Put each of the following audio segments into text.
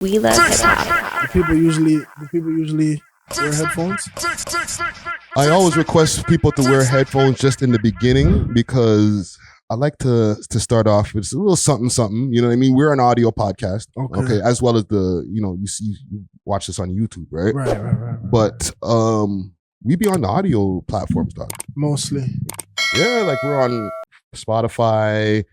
We love hip hop. Do people usually wear headphones? I always request people to wear headphones just in the beginning because I like to start off with a little something. You know what I mean? We're an audio podcast, okay, as well as you watch this on YouTube, right? Right. But we be on the audio platforms, dog. Mostly. Yeah, like we're on Spotify,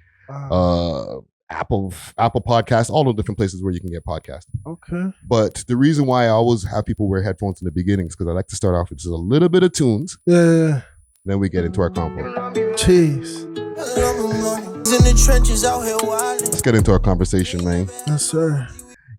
Apple Podcasts, all the different places where you can get podcasts. Okay. But the reason why I always have people wear headphones in the beginning is because I like to start off with just a little bit of tunes. Yeah. Then we get into our combo. Jeez. In the trenches out here wilding. Let's get into our conversation, man. Yes, sir.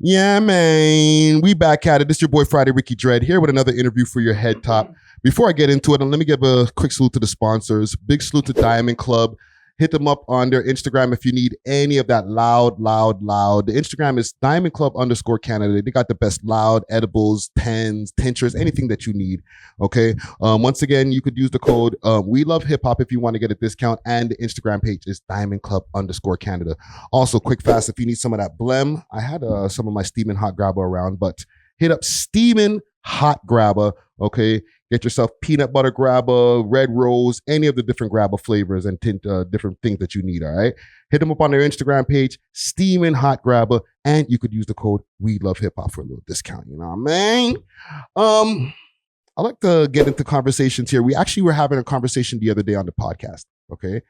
Yeah, man. We back at it. This is your boy Friday Ricky Dread here with another interview for your head top. Before I get into it, let me give a quick salute to the sponsors. Big salute to Diamond Club. Hit them up on their Instagram if you need any of that loud. The Instagram is Diamond Club_Canada. They got the best loud, edibles, pens, tinctures, anything that you need. Okay. Once again, you could use the code We Love Hip Hop if you want to get a discount. And the Instagram page is Diamond Club_Canada. Also, quick fast, if you need some of that blem, I had some of my Steamin' Hot Grabba around, but hit up Steamin' Hot Grabba. Okay. Get yourself peanut butter grabba, red rose, any of the different grabba flavors and different things that you need, all right? Hit them up on their Instagram page, Steamin' Hot Grabba, and you could use the code We Love Hip Hop for a little discount, you know what I mean? I like to get into conversations here. We actually were having a conversation the other day on the podcast, okay?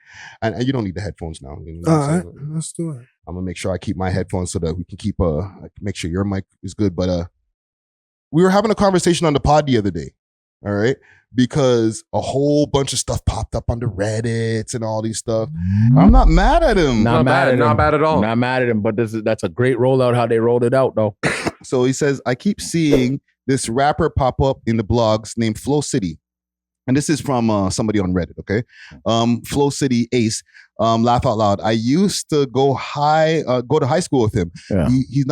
And you don't need the headphones now. You know all right, let's do it. I'm going to make sure I keep my headphones so that we can keep, make sure your mic is good. But we were having a conversation on the pod the other day. All right. Because a whole bunch of stuff popped up on the Reddits and all these stuff. I'm not mad at him. Not bad at all. Not mad at him, but that's a great rollout how they rolled it out though. So he says, I keep seeing this rapper pop up in the blogs named FLOWERCITY. And this is from somebody on Reddit, okay? FLOWERCITY Ace, laugh out loud. I used to go to high school with him. Yeah. He's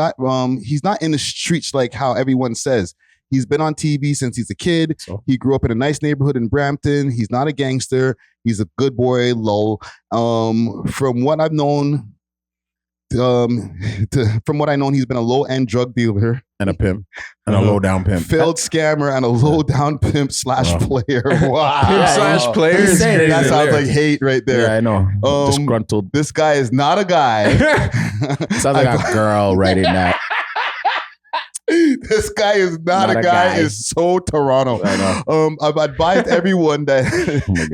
not in the streets like how everyone says. He's been on TV since he's a kid. So. He grew up in a nice neighborhood in Brampton. He's not a gangster. He's a good boy, lol. From what I've known, he's been a low-end drug dealer. And a pimp. And a low-down pimp. Failed scammer and a low-down pimp /player. Wow. Pimp /player. That sounds like hate right there. Yeah, I know. Disgruntled. This guy is not a guy. Sounds like a girl writing that. This guy is not a guy. Is so Toronto. I've advised everyone that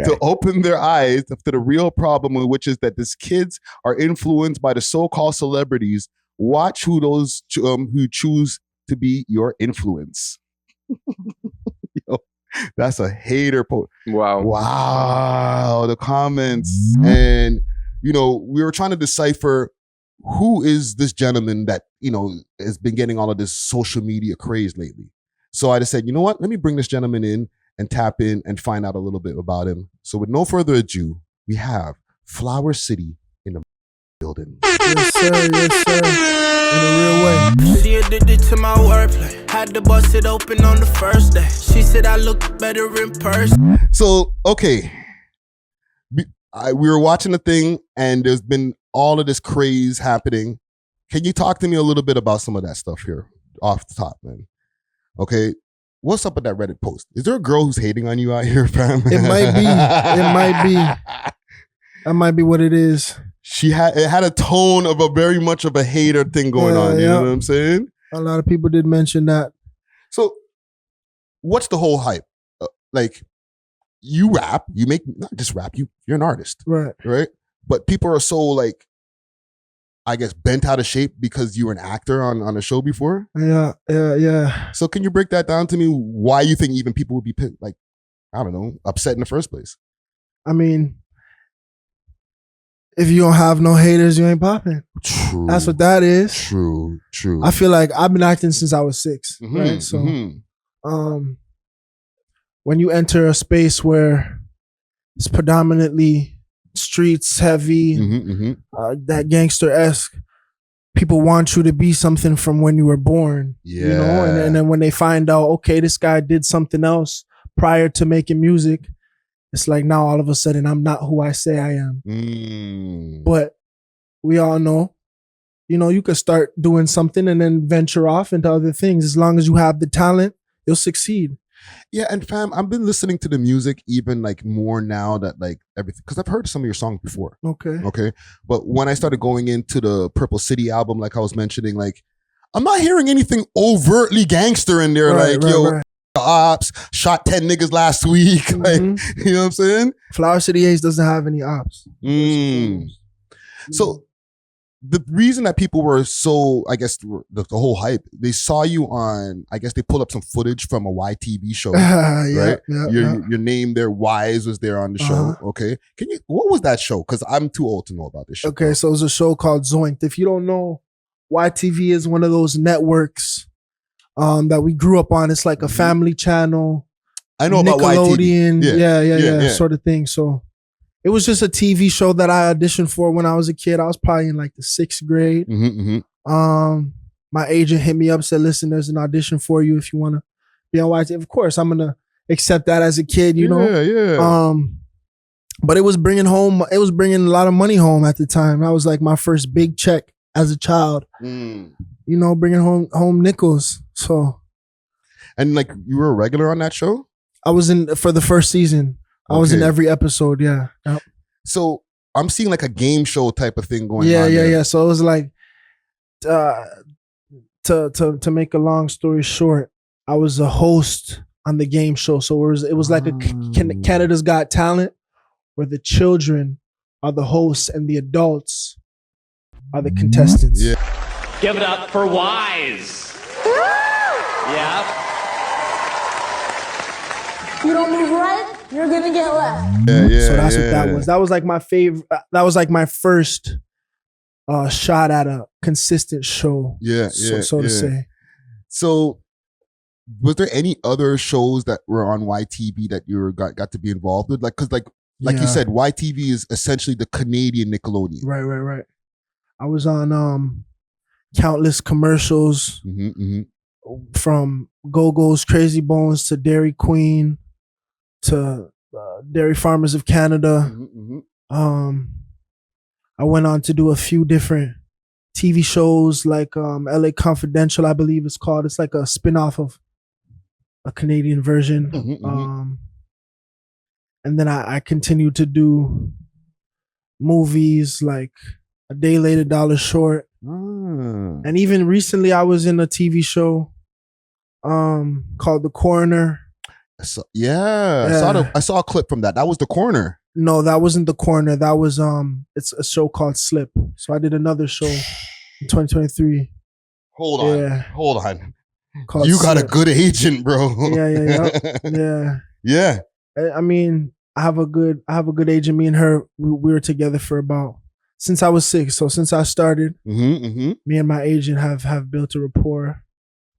to open their eyes to the real problem, which is that these kids are influenced by the so-called celebrities. Watch who those who choose to be your influence. Yo, that's a hater post. Wow. The comments, and we were trying to decipher. Who is this gentleman that, has been getting all of this social media craze lately? So I just said, you know what? Let me bring this gentleman in and tap in and find out a little bit about him. So with no further ado, we have FLOWERCITY in the building. Yes, sir. In a real way. She addicted to my wordplay. Had to bust it open on the first day. She said I look better in person. So, okay. We were watching the thing and there's been all of this craze happening. Can you talk to me a little bit about some of that stuff here off the top, man? Okay. What's up with that Reddit post? Is there a girl who's hating on you out here, fam? It might be. That might be what it is. It had a tone of a very much of a hater thing going on. You know what I'm saying? A lot of people did mention that. So what's the whole hype? You rap, you make, not just rap, you're an artist. Right? But people are so I guess bent out of shape because you were an actor on a show before. Yeah. So can you break that down to me? Why you think even people would be upset in the first place? I mean, if you don't have no haters, you ain't popping. True. That's what that is. True. I feel like I've been acting since I was 6, right? So, when you enter a space where it's predominantly streets heavy, that gangster-esque, people want you to be something from when you were born. Yeah. And then when they find out, okay, this guy did something else prior to making music, it's like now all of a sudden I'm not who I say I am. But we all know, you could start doing something and then venture off into other things. As long as you have the talent, you'll succeed. Yeah, and fam, I've been listening to the music even like more now that like everything, because I've heard some of your songs before. Okay. But when I started going into the Purple City album, like I was mentioning, like I'm not hearing anything overtly gangster in there. Right, ops, shot 10 niggas last week. Like, you know what I'm saying? Flower City Ace doesn't have any ops. So the reason that people were so, I guess, the whole hype, they saw you on, I guess they pulled up some footage from a YTV show, right? Your name there, Wise, was there on the show. Okay. What was that show? Because I'm too old to know about this show. Okay, so it was a show called Zoinked. If you don't know, YTV is one of those networks that we grew up on. It's like a family channel. I know about Nickelodeon. YTV. Yeah, sort of thing. So it was just a TV show that I auditioned for when I was a kid. I was probably in like the 6th grade. My agent hit me up, said, listen, there's an audition for you if you want to be on YTV. Of course, I'm going to accept that as a kid, you know? But it was bringing a lot of money home at the time. That was like my first big check as a child, you know, bringing home nickels. So. And like you were a regular on that show? I was in for the first season. I was in every episode, yeah. Yep. So I'm seeing like a game show type of thing going on. Yeah. So it was like, to make a long story short, I was a host on the game show. So it was like a Canada's Got Talent, where the children are the hosts and the adults are the contestants. Yeah. Give it up for Wise. Yeah. You don't move right, you're gonna get left. Yeah. So that's what that was. That was like my favorite. That was like my first shot at a consistent show. So to say. So, was there any other shows that were on YTV that you got to be involved with? Like, because like you said, YTV is essentially the Canadian Nickelodeon. Right. I was on countless commercials, from Go-Go's Crazy Bones to Dairy Queen to Dairy Farmers of Canada. I went on to do a few different TV shows like LA Confidential, I believe it's called. It's like a spin-off of a Canadian version. And then I continued to do movies like A Day Late, a Dollar Short. And even recently I was in a TV show called The Coroner. I saw a clip from that. That was The Coroner. No, that wasn't The Coroner. That was it's a show called Slip. So I did another show in 2023. Hold on. You got a good agent, bro. Yeah. I mean, I have a good agent. Me and her, we were together for since I was 6. So since I started, me and my agent have built a rapport.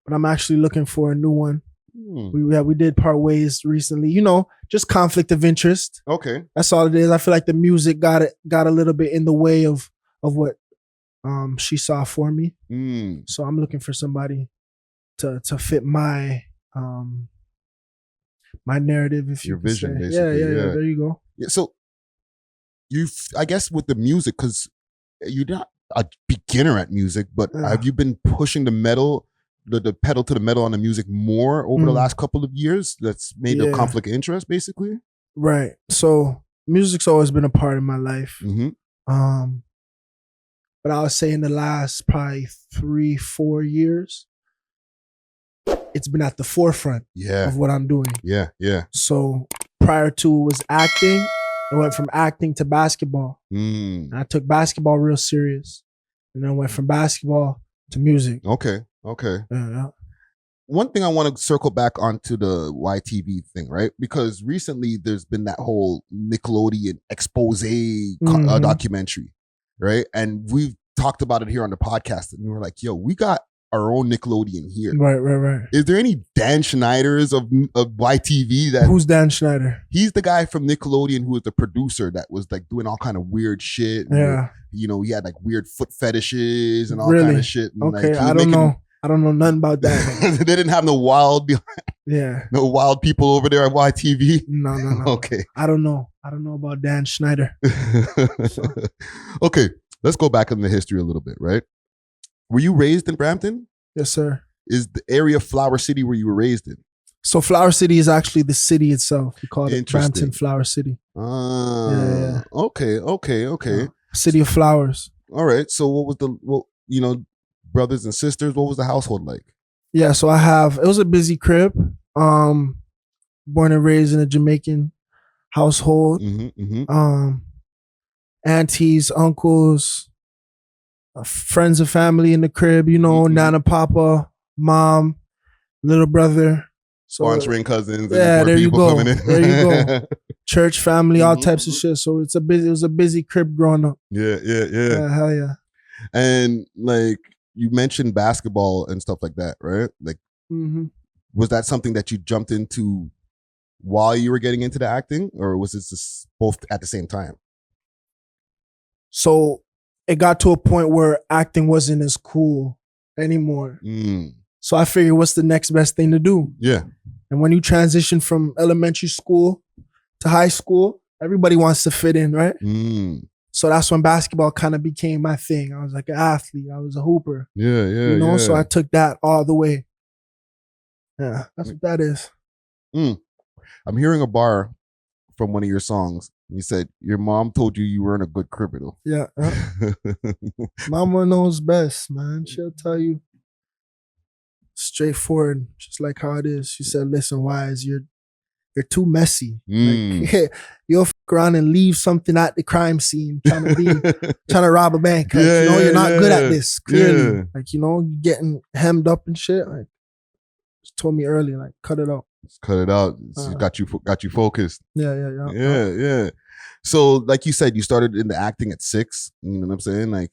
But I'm actually looking for a new one. We did part ways recently. You know, just conflict of interest. Okay, that's all it is. I feel like the music got a little bit in the way of what she saw for me. So I'm looking for somebody to fit my my narrative, if your you vision, say. basically. Yeah. There you go. Yeah. So I guess with the music, because you're not a beginner at music, but have you been pushing the metal? The pedal to the metal on the music more over the last couple of years? That's made a conflict of interest, basically. Right. So music's always been a part of my life. But I would say in the last probably 3-4 years, it's been at the forefront of what I'm doing. Yeah. So prior to it was acting. I went from acting to basketball. And I took basketball real serious. And then I went from basketball to music. Okay. Yeah. One thing I want to circle back onto the YTV thing, right? Because recently there's been that whole Nickelodeon expose documentary, right? And we've talked about it here on the podcast, and we were like, yo, we got our own Nickelodeon here. Right. Is there any Dan Schneiders of YTV? Who's Dan Schneider? He's the guy from Nickelodeon who was the producer that was like doing all kind of weird shit. Yeah. You know, he had like weird foot fetishes and all kind of shit. And okay, like, I don't know. I don't know nothing about that. They didn't have no wild people over there at YTV. No. Okay. I don't know about Dan Schneider. Okay, let's go back in the history a little bit, right? Were you raised in Brampton? Yes, sir. Is the area Flower City where you were raised in? So Flower City is actually the city itself. We call it Interesting. Brampton Flower City. Yeah. Okay. City of flowers. All right. So what was brothers and sisters? What was the household like? Yeah, so it was a busy crib. Born and raised in a Jamaican household. Aunties, uncles, friends and family in the crib, Nana, Papa, mom, little brother. So, sponsoring cousins. Yeah, and there you go. Coming in. There you go. Church, family, all types of shit. So it was a busy crib growing up. Yeah. Hell yeah. And like you mentioned basketball and stuff like that, right? Like, was that something that you jumped into while you were getting into the acting, or was it just both at the same time? So it got to a point where acting wasn't as cool anymore. So I figured, what's the next best thing to do? Yeah. And when you transition from elementary school to high school, everybody wants to fit in, right? So that's when basketball kind of became my thing. I was like an athlete. I was a hooper. Yeah. So I took that all the way. Yeah, that's what that is. I'm hearing a bar from one of your songs. You said your mom told you weren't a good criminal. Yeah. Mama knows best, man. She'll tell you straightforward, just like how it is. She said, listen, Wise, you're too messy. Like, you'll fuck around and leave something at the crime scene trying to rob a bank. Like, you're not good at this, clearly. Yeah. Like, you're getting hemmed up and shit. Like, just told me early, like, cut it out. Just cut it out. Got you focused. Yeah. So, like you said, you started in the acting at 6. You know what I'm saying? Like,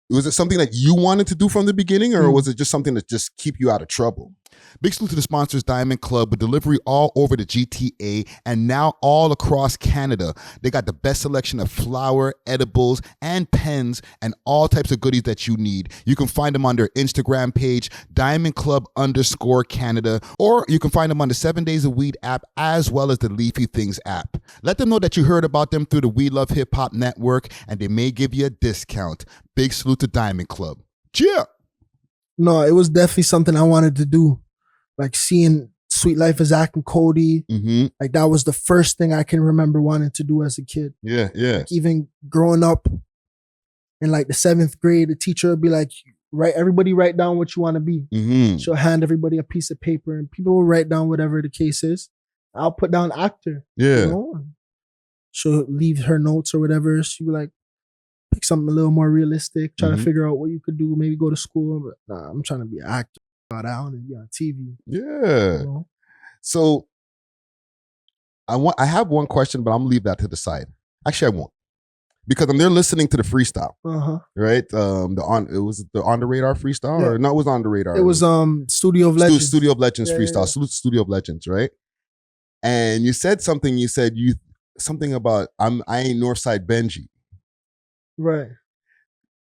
was it something that you wanted to do from the beginning, or was it just something that just keep you out of trouble? Big salute to the sponsors, Diamond Club, with delivery all over the GTA and now all across Canada. They got the best selection of flower, edibles, and pens, and all types of goodies that you need. You can find them on their Instagram page, DiamondClub_Canada, or you can find them on the 7 Days of Weed app, as well as the Leafy Things app. Let them know that you heard about them through the We Love Hip Hop Network, and they may give you a discount. Big salute to Diamond Club. Cheer! No, it was definitely something I wanted to do. Like seeing Sweet Life as acting Cody. Like that was the first thing I can remember wanting to do as a kid. Yeah. Like even growing up in like the 7th grade, the teacher would be like, everybody write down what you want to be. She'll hand everybody a piece of paper and people will write down whatever the case is. I'll put down actor. Yeah. She'll leave her notes or whatever. She'll be like, pick something a little more realistic, try to figure out what you could do, maybe go to school. But nah, I'm trying to be an actor. I want to be on TV. Yeah. So I have one question, but I'm gonna leave that to the side. Actually, I won't, because I'm there listening to the freestyle. Right? It was the On the Radar freestyle, or no? It was On the Radar. It was Studio of Legends. Studio of Legends freestyle. Salute to Studio of Legends, right? And you said something. You said something about I ain't NorthSideBenji. Right.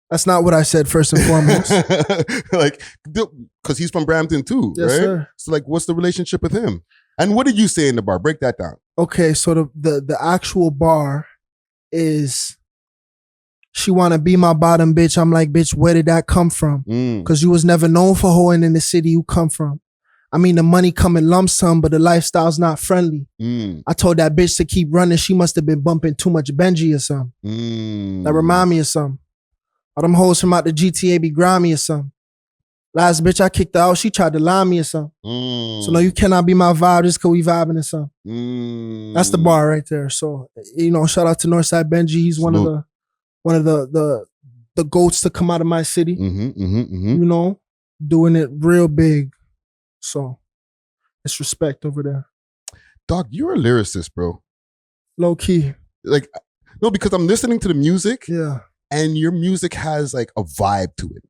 That's not what I said, first and foremost. Like, because he's from Brampton too, yes, right? Sir. So, like, what's the relationship with him? And what did you say in the bar? Break that down. Okay, so the actual bar is, she want to be my bottom bitch. I'm like, bitch, where did that come from? Because you was never known for hoeing in the city you come from. I mean, the money come in lump sum, but the lifestyle's not friendly. I told that bitch to keep running. She must have been bumping too much Benji or something. That remind me of something. All them hoes from out the GTA be grimy or something. Last bitch I kicked her out, she tried to lie me or something. So no, you cannot be my vibe just cause we vibing or something. That's the bar right there. So, shout out to NorthSideBenji. He's one of the goats to come out of my city. Doing it real big. So it's respect over there. Dog, you're a lyricist, bro. Low key. Like, no, because I'm listening to the music. Yeah. And your music has like a vibe to it.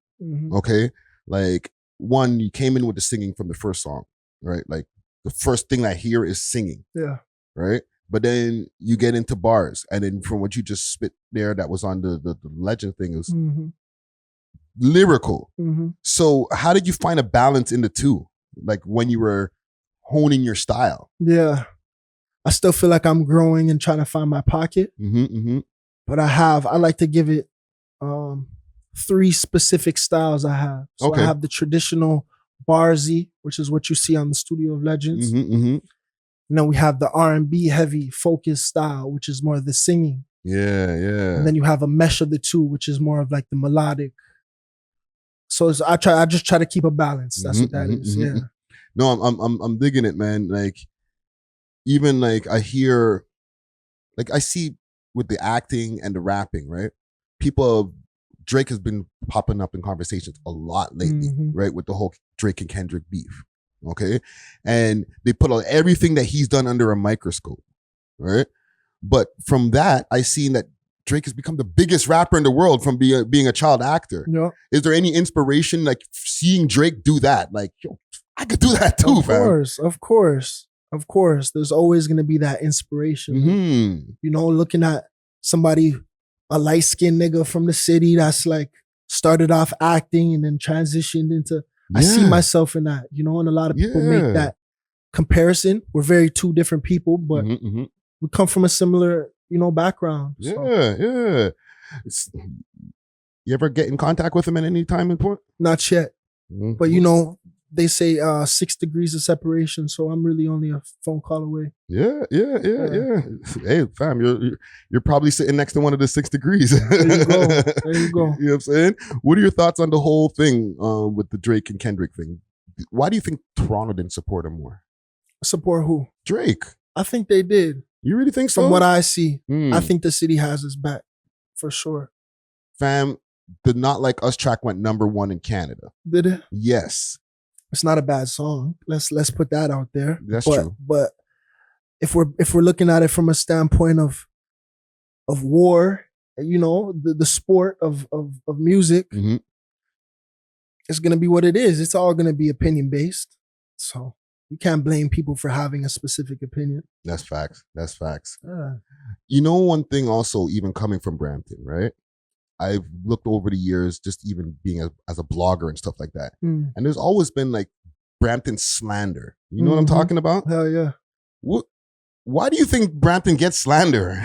Okay? Like, one, you came in with the singing from the first song, right? Like, the first thing I hear is singing. Yeah. Right? But then you get into bars. And then from what you just spit there, that was on the legend thing, it was lyrical. So how did you find a balance in the two? Like, when you were honing your style? Yeah. I still feel like I'm growing and trying to find my pocket. But I like to give it 3 specific styles I have. So Okay. I have the traditional Barzy, which is what you see on the Studio of Legends. And then we have the R&B heavy focus style, which is more of the singing. Yeah. And then you have a mesh of the two, which is more of like the melodic. So I just try to keep a balance. That's what that is. Yeah. No, I'm digging it, man. Like, even like I hear, like I see with the acting and the rapping, right? Drake has been popping up in conversations a lot lately, right? With the whole Drake and Kendrick beef, okay? And they put everything that he's done under a microscope, right? But from that, I seen that Drake has become the biggest rapper in the world from being a child actor. Yeah. Is there any inspiration, like seeing Drake do that? Like, yo, I could do that too, fam. Of course. There's always going to be that inspiration. You know, looking at somebody, a light-skinned nigga from the city that's like started off acting and then transitioned into, I see myself in that, you know, and a lot of people make that comparison. We're very two different people, but we come from a similar, you know, background. So. Yeah. You ever get in contact with him at any time and point? Not yet. But, you know, they say 6 degrees of separation, so I'm really only a phone call away. Yeah. Hey, fam, you're probably sitting next to one of the 6 degrees. There you go. You know what I'm saying? What are your thoughts on the whole thing with the Drake and Kendrick thing? Why do you think Toronto didn't support him more? Support who? Drake. I think they did. You really think so? From what I see, I think the city has his back for sure. Fam, the Not Like Us track went #1 in Canada. Did it? Yes. It's not a bad song. Let's put that out there. That's true. But if we're looking at it from a standpoint of war, you know, the sport of music, it's gonna be what it is. It's all gonna be opinion based. So you can't blame people for having a specific opinion. That's facts. You know, one thing also, even coming from Brampton, right? I've looked over the years, just even being as a blogger and stuff like that. And there's always been like Brampton slander. You know what I'm talking about? Hell yeah. Why do you think Brampton gets slander?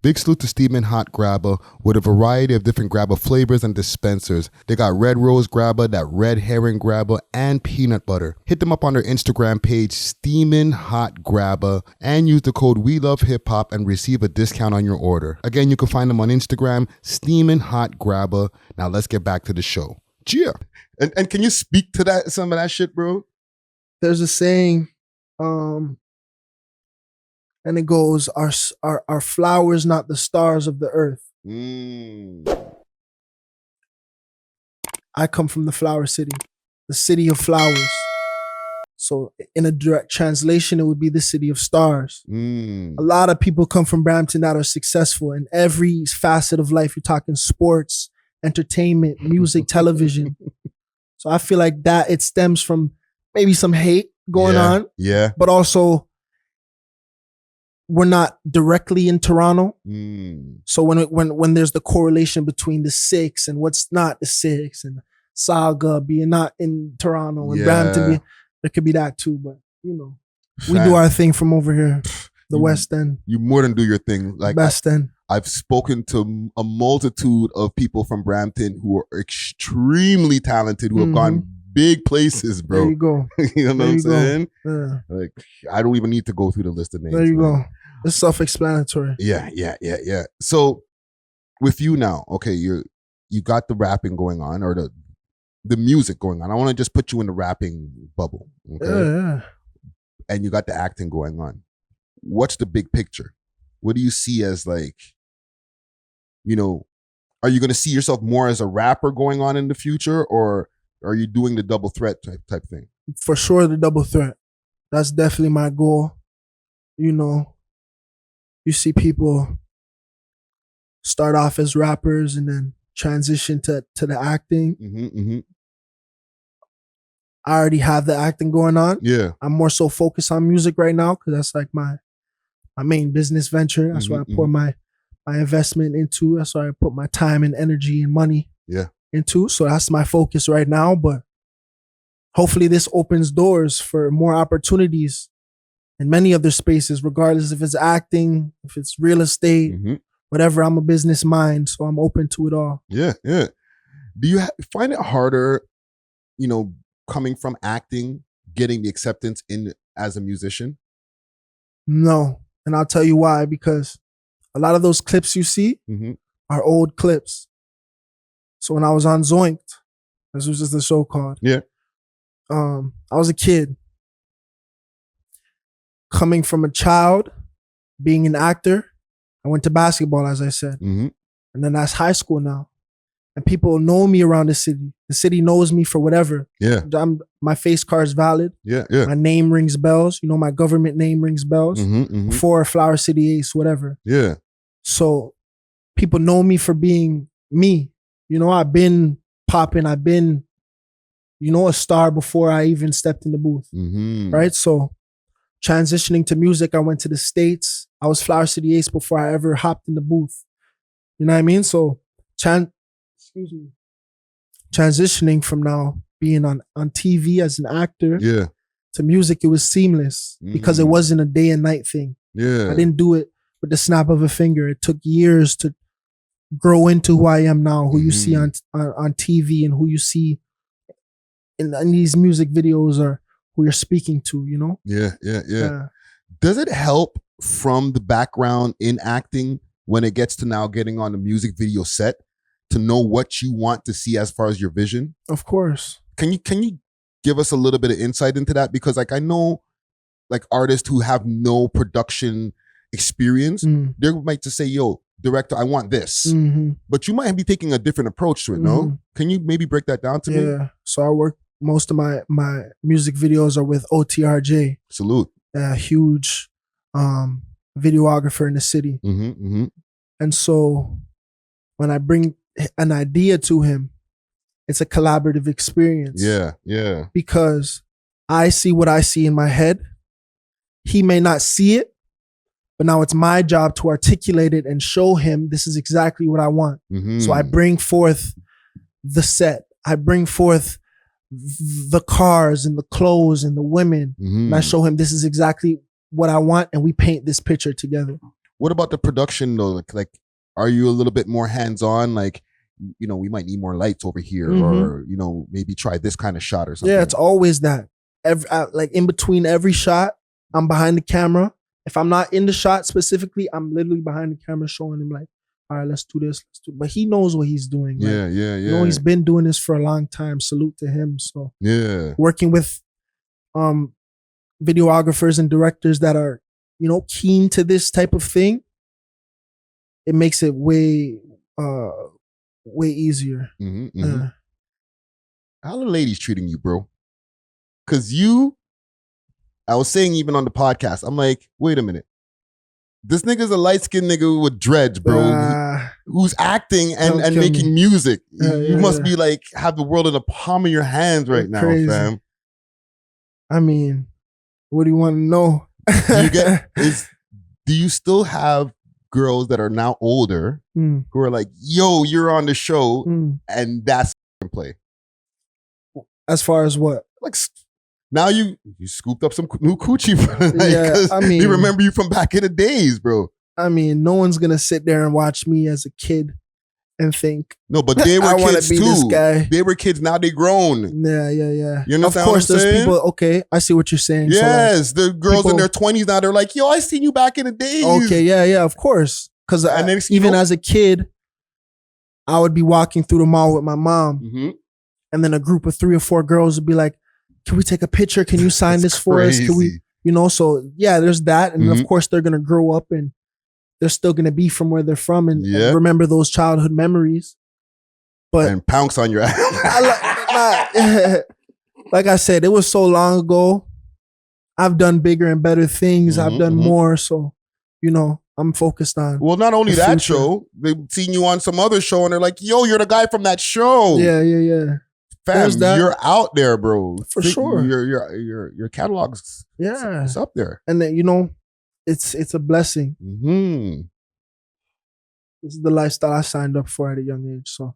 Big salute to Steamin' Hot Grabba with a variety of different grabba flavors and dispensers. They got red rose grabba, that red herring grabba, and peanut butter. Hit them up on their Instagram page, Steamin' Hot Grabba, and use the code WeLoveHipHop and receive a discount on your order. Again, you can find them on Instagram, Steamin' Hot Grabba. Now let's get back to the show. Cheer. And can you speak to some of that shit, bro? There's a saying, and it goes, "Are flowers not the stars of the earth?" I come from the Flower City, the city of flowers. So in a direct translation, it would be the city of stars. A lot of people come from Brampton that are successful in every facet of life. You're talking sports, entertainment, music, television. So I feel like that it stems from maybe some hate going on. Yeah. But also, we're not directly in Toronto. So when there's the correlation between the 6 and what's not the 6 and Saga being not in Toronto and Brampton being, there could be that too. But you know, we do our thing from over here, the West End. You more than do your thing. Like West End. I've spoken to a multitude of people from Brampton who are extremely talented, who have gone big places, bro. There you go. You know what I'm saying? Yeah. Like, I don't even need to go through the list of names. There you go. It's self-explanatory. Yeah. So with you now, okay, you got the rapping going on, or the music going on. I want to just put you in the rapping bubble. Okay? Yeah. And you got the acting going on. What's the big picture? What do you see as, like, you know, are you going to see yourself more as a rapper going on in the future, or are you doing the double threat type thing? For sure, the double threat. That's definitely my goal. You know, you see people start off as rappers and then transition to the acting. I already have the acting going on. Yeah. I'm more so focused on music right now because that's like my main business venture. That's why I pour my investment into. That's why I put my time and energy and money into. So that's my focus right now. But hopefully this opens doors for more opportunities in many other spaces, regardless if it's acting, if it's real estate, whatever. I'm a business mind, so I'm open to it all. Yeah. Do you find it harder, coming from acting, getting the acceptance in as a musician? No. And I'll tell you why, because a lot of those clips you see are old clips. So when I was on Zoinked, this was just the show called. Yeah. I was a kid. Coming from a child, being an actor, I went to basketball, as I said. And then that's high school now. And people know me around the city. The city knows me for whatever. Yeah. My face card is valid. Yeah, yeah. My name rings bells. My government name rings bells. For Flower City Ace, whatever. Yeah. So people know me for being me. I've been popping. I've been, a star before I even stepped in the booth. Right? So transitioning to music, I went to the States. I was Flower City Ace before I ever hopped in the booth. You know what I mean? So transitioning from now being on TV as an actor to music, it was seamless because it wasn't a day and night thing. Yeah. I didn't do it with the snap of a finger. It took years to grow into who I am now, who you see on TV and who you see in these music videos or who you're speaking to, Yeah. Does it help from the background in acting when it gets to now getting on the music video set to know what you want to see as far as your vision? Of course. Can you give us a little bit of insight into that? Because I know artists who have no production experience, they might just say, yo, director, I want this. But you might be taking a different approach to it, no? Can you maybe break that down to me? Yeah. So I work, most of my music videos are with OTRJ. Salute. A huge videographer in the city. And so when I bring an idea to him, it's a collaborative experience. Yeah. Because I see what I see in my head. He may not see it, but now it's my job to articulate it and show him this is exactly what I want. So I bring forth the set. I bring forth the cars and the clothes and the women. And I show him this is exactly what I want, and we paint this picture together. What about the production though? Like, are you a little bit more hands-on? Like, we might need more lights over here, or maybe try this kind of shot or something. Yeah, it's always that. Like in between every shot, I'm behind the camera. If I'm not in the shot specifically, I'm literally behind the camera showing him like, all right, let's do this. But he knows what he's doing. Yeah. He's been doing this for a long time. Salute to him. So working with videographers and directors that are, keen to this type of thing, it makes it way easier. How the ladies treating you, bro? Because I was saying even on the podcast, I'm like, wait a minute. This nigga's a light-skinned nigga with dreads, bro, who's acting and making music. You must be like, have the world in the palm of your hands right now, crazy. fam. I mean, what do you want to know? Do you still have girls that are now older who are like, yo, you're on the show, and that's play? As far as what? Like, now you scooped up some new coochie for the night. Yeah, I mean, they remember you from back in the days, bro. I mean, no one's gonna sit there and watch me as a kid and think, no, but they were I kids be too. This guy. They were kids. Now they grown. Yeah. You know, of course, there's people. Okay, I see what you're saying. Yes, so the girls in their 20s now. They're like, yo, I seen you back in the days. Okay, yeah, of course. Because even as a kid, I would be walking through the mall with my mom, and then a group of 3 or 4 girls would be like, can we take a picture? Can you sign this for us? Can we, so yeah, there's that. And of course they're going to grow up and they're still going to be from where they're from and remember those childhood memories. But and pounce on your ass. Like I said, it was so long ago. I've done bigger and better things. I've done more. So, I'm focused on. Well, not only that show, they've seen you on some other show and they're like, yo, you're the guy from that show. Yeah. Fam, you're out there, bro. For sure. Your catalog's it's up there. And then, it's a blessing. This is the lifestyle I signed up for at a young age. So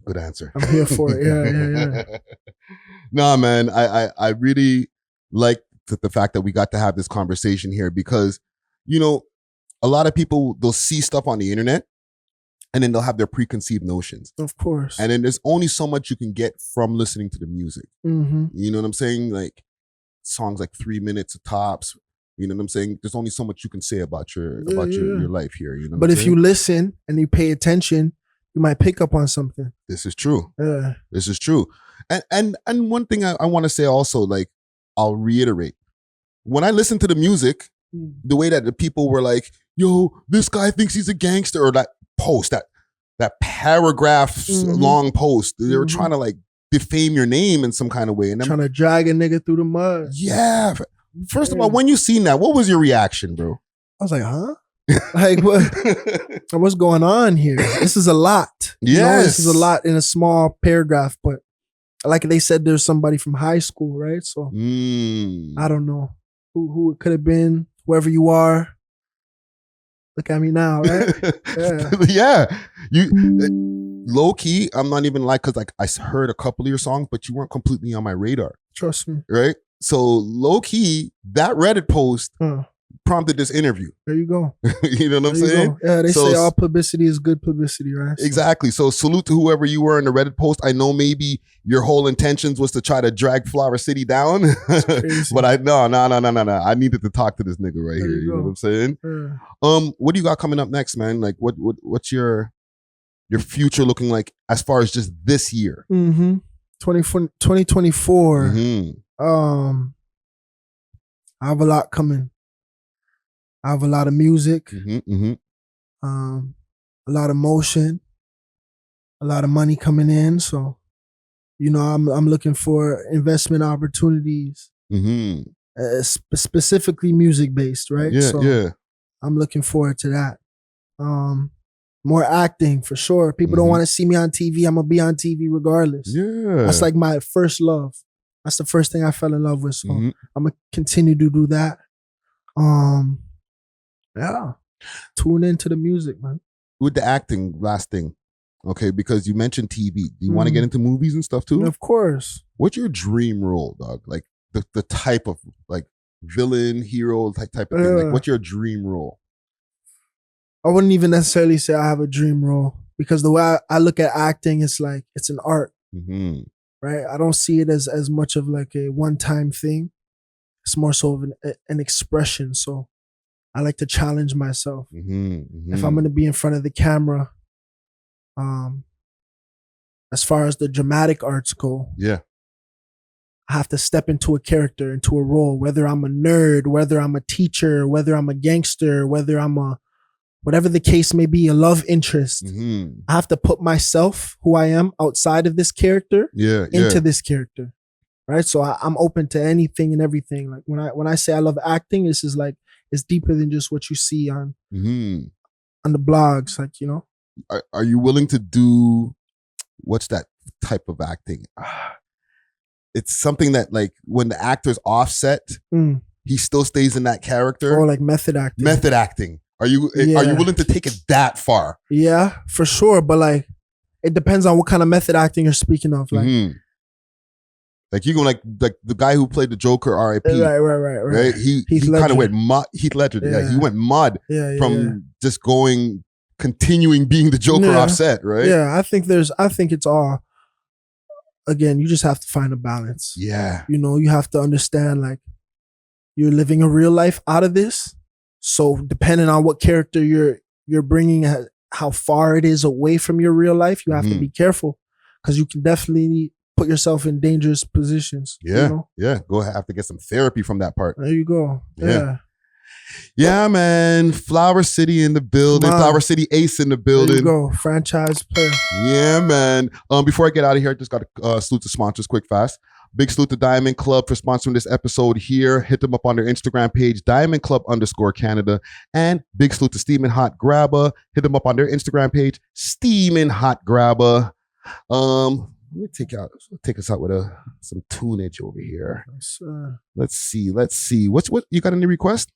good answer. I'm here for it. Yeah. Nah, man. I really like the fact that we got to have this conversation here because, a lot of people, they'll see stuff on the internet and then they'll have their preconceived notions. Of course. And then there's only so much you can get from listening to the music. Mm-hmm. You know what I'm saying? Like songs like 3 minutes of tops. You know what I'm saying? There's only so much you can say about your life here. You know. But if you listen and you pay attention, you might pick up on something. This is true. Yeah. This is true. And one thing I want to say also, like, I'll reiterate. When I listen to the music, the way that the people were like, yo, this guy thinks he's a gangster, or that post, that paragraph long post, they were trying to like defame your name in some kind of way. And trying to drag a nigga through the mud. Yeah. First of all, when you seen that, what was your reaction, bro? I was like, huh? Like, what's going on here? This is a lot. Yes. You know, this is a lot in a small paragraph, but like they said, there's somebody from high school, right? So I don't know who it could have been, whoever you are. Look at me now, right? Yeah. Yeah. You low key, I'm not even like, cause like I heard a couple of your songs, but you weren't completely on my radar. Trust me. Right? So low key, that Reddit post prompted this interview. There you go. You know what I'm saying? Yeah, they say all publicity is good publicity, right? So. Exactly. So salute to whoever you were in the Reddit post. I know maybe your whole intentions was to try to drag Flower City down, but no. I needed to talk to this nigga right here. You know what I'm saying? Yeah. What do you got coming up next, man? Like, what's your future looking like as far as just this year? 2024. I have a lot coming. I have a lot of music, a lot of motion, a lot of money coming in. So, you know, I'm looking for investment opportunities, specifically music based, right? Yeah, so yeah. I'm looking forward to that. More acting for sure. People don't want to see me on TV. I'm gonna be on TV regardless. Yeah, that's like my first love. That's the first thing I fell in love with. So I'm gonna continue to do that. Yeah. Tune into the music, man. With the acting, last thing. Okay, because you mentioned TV. Do you want to get into movies and stuff too? Of course. What's your dream role, dog? Like the type of like villain, hero type of thing. Like, what's your dream role? I wouldn't even necessarily say I have a dream role, because the way I look at acting, it's like it's an art. Right? I don't see it as much of like a one-time thing. It's more so of an expression. So I like to challenge myself. If I'm going to be in front of the camera, as far as the dramatic arts go, I have to step into a character, into a role, whether I'm a nerd, whether I'm a teacher, whether I'm a gangster, whether I'm whatever the case may be, a love interest. I have to put myself, who I am outside of this character, into this character. Right? So I'm open to anything and everything. Like when I say I love acting, this is like, it's deeper than just what you see on the blogs, like, you know. Are you willing to do, what's that type of acting? It's something that, like, when the actor's offset, he still stays in that character. Or like method acting. Method acting. Are you willing to take it that far? Yeah, for sure. But like, it depends on what kind of method acting you're speaking of. Like, like you go like the guy who played the Joker, R.I.P. Right. He kind of went mud. Heath Ledger. Yeah, he went mud from just continuing being the Joker offset. Right. Yeah, I think it's all. Again, you just have to find a balance. Yeah. You know, you have to understand, like, you're living a real life out of this. So depending on what character you're bringing, how far it is away from your real life, you have to be careful, because you can definitely put yourself in dangerous positions. Yeah, you know? Yeah. Go have to get some therapy from that part. There you go. Yeah, man. Flower City in the building. Flower City Ace in the building. There you go. Franchise player. Yeah, man. Before I get out of here, I just got to salute the sponsors quick, fast. Big salute to Diamond Club for sponsoring this episode here. Hit them up on their Instagram page, DiamondClub_Canada. And big salute to Steamin' Hot Grabba. Hit them up on their Instagram page, Steamin' Hot Grabba. Let me take us out with some tunage over here. Let's see. What you got any request?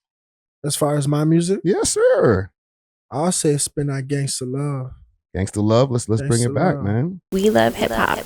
As far as my music? Yes, sir. I'll say spin that Gangsta Love. Gangsta Love. Let's bring it back, man. We love hip hop.